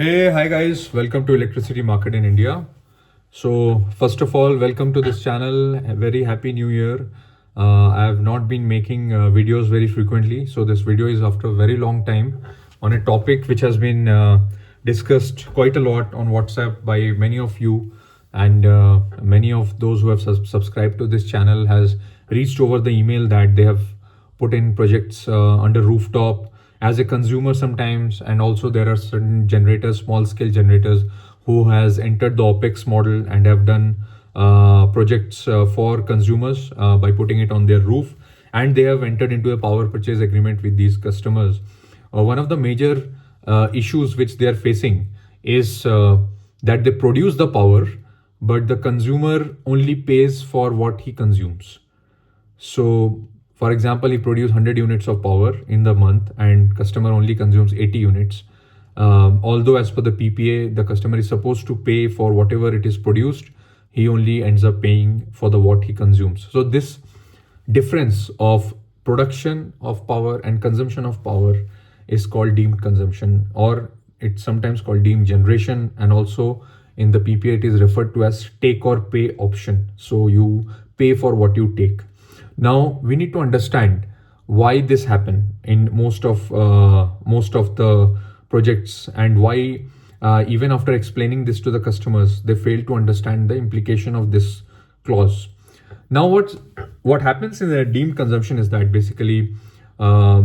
Hey, hi guys, welcome to Electricity Market in India. So, first of all, welcome to this channel. A very happy new year. I have not been making videos very frequently, so this video is after a very long time on a topic which has been discussed quite a lot on WhatsApp by many of you, and many of those who have subscribed to this channel has reached over the email that they have put in projects under rooftop as a consumer sometimes, and also there are certain generators, small scale generators, who has entered the opex model and have done projects for consumers by putting it on their roof, and they have entered into a power purchase agreement with these customers. One of the major issues which they are facing is that they produce the power, but the consumer only pays for what he consumes. So, for example, he produces 100 units of power in the month and customer only consumes 80 units. Although as per the PPA, the customer is supposed to pay for whatever it is produced, he only ends up paying for the what he consumes. So this difference of production of power and consumption of power is called deemed consumption, or it's sometimes called deemed generation, and also in the PPA it is referred to as take or pay option. So you pay for what you take. Now we need to understand why this happened in most of the projects, and why even after explaining this to the customers, they fail to understand the implication of this clause. Now what happens in the deemed consumption is that basically uh,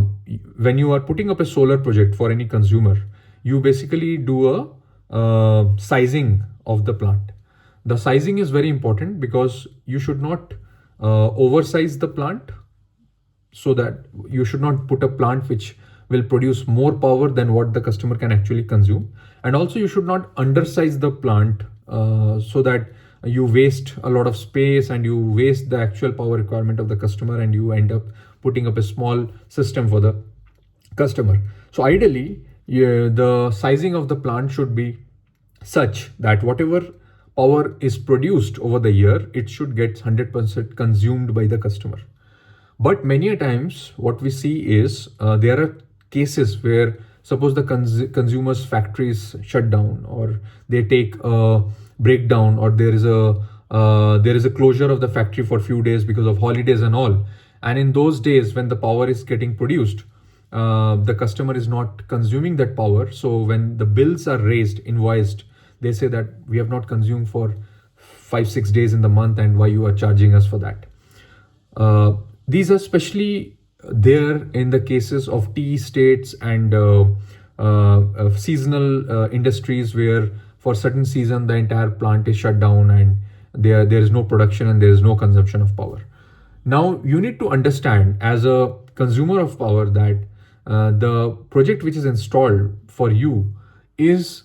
when you are putting up a solar project for any consumer, you basically do a sizing of the plant. The sizing is very important because you should not oversize the plant, so that you should not put a plant which will produce more power than what the customer can actually consume, and also you should not undersize the plant so that you waste a lot of space and you waste the actual power requirement of the customer, and you end up putting up a small system for the customer. So ideally, yeah, the sizing of the plant should be such that whatever power is produced over the year, it should get 100% consumed by the customer. But many a times, what we see is there are cases where suppose the consumer's factories shut down, or they take a breakdown, or there is a closure of the factory for a few days because of holidays and all. And in those days, when the power is getting produced, the customer is not consuming that power. So when the bills are raised, invoiced, they say that we have not consumed for 5-6 days in the month, and why you are charging us for that. These are especially there in the cases of tea estates and seasonal industries, where for certain season the entire plant is shut down and there is no production and there is no consumption of power. Now you need to understand as a consumer of power that the project which is installed for you is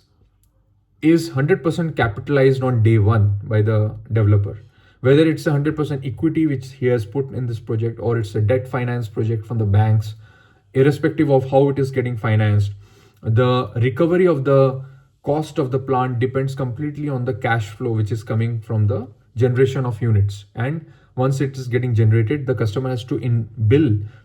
100% capitalized on day one by the developer. Whether it's 100% equity which he has put in this project, or it's a debt finance project from the banks, irrespective of how it is getting financed, the recovery of the cost of the plant depends completely on the cash flow which is coming from the generation of units. And once it is getting generated, the customer has to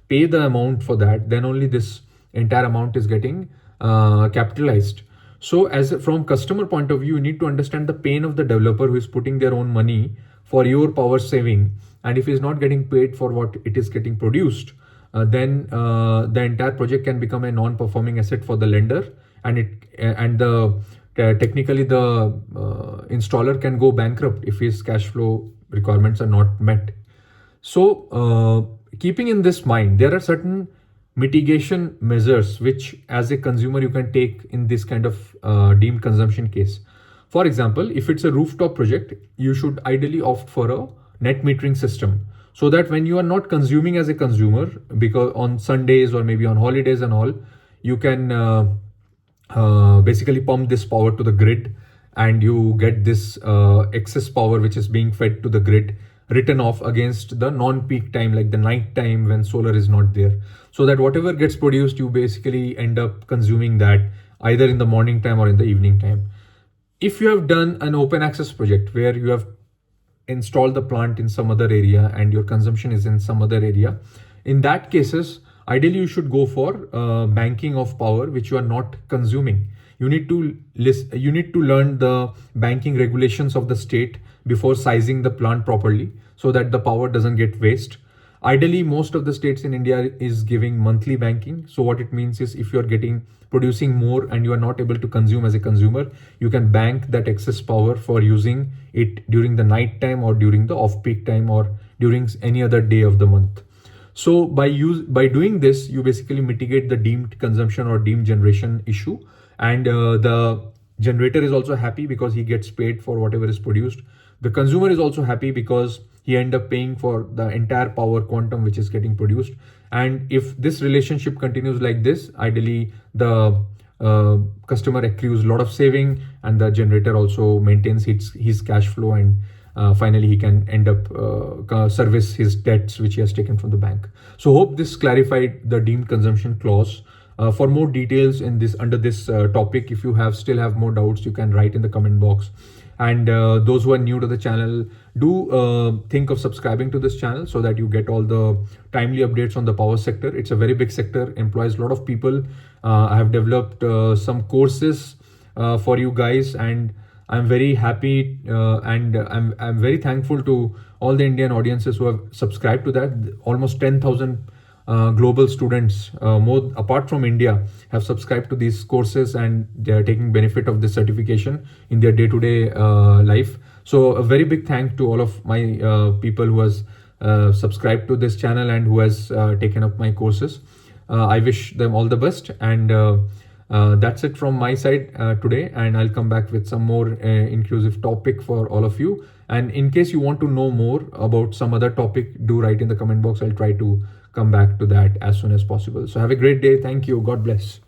pay the amount for that. Then only this entire amount is getting capitalized. So as from customer point of view, you need to understand the pain of the developer who is putting their own money for your power saving, and if he is not getting paid for what it is getting produced, then the entire project can become a non-performing asset for the lender, and technically the installer can go bankrupt if his cash flow requirements are not met. So keeping in this mind, there are certain mitigation measures which as a consumer you can take in this kind of deemed consumption case. For example, if it's a rooftop project, you should ideally opt for a net metering system, so that when you are not consuming as a consumer, because on Sundays or maybe on holidays and all, you can basically pump this power to the grid, and you get this excess power which is being fed to the grid written off against the non-peak time, like the night time when solar is not there, so that whatever gets produced, you basically end up consuming that either in the morning time or in the evening time. If you have done an open access project where you have installed the plant in some other area and your consumption is in some other area, in that cases, ideally you should go for banking of power which you are not consuming. you need to learn the banking regulations of the state before sizing the plant properly, so that the power doesn't get waste. Ideally, most of the states in India is giving monthly banking. So what it means is, if you're getting producing more and you are not able to consume as a consumer, you can bank that excess power for using it during the night time or during the off peak time or during any other day of the month. So by doing this, you basically mitigate the deemed consumption or deemed generation issue, and the generator is also happy because he gets paid for whatever is produced. The consumer is also happy because he end up paying for the entire power quantum which is getting produced. And if this relationship continues like this, ideally the customer accrues a lot of saving, and the generator also maintains his cash flow, and finally he can end up service his debts which he has taken from the bank. So hope this clarified the deemed consumption clause. For more details in this under this topic, if you still have more doubts, you can write in the comment box. And those who are new to the channel, do think of subscribing to this channel so that you get all the timely updates on the power sector. It's a very big sector, employs a lot of people. I have developed some courses for you guys, and I'm very happy and I'm very thankful to all the Indian audiences who have subscribed to that. Almost 10,000 global students, more apart from India, have subscribed to these courses, and they are taking benefit of this certification in their day-to-day life. So a very big thank to all of my people who has subscribed to this channel and who has taken up my courses. I wish them all the best, and that's it from my side today, and I'll come back with some more inclusive topic for all of you. And in case you want to know more about some other topic, do write in the comment box. I'll try to come back to that as soon as possible. So have a great day. Thank you. God bless.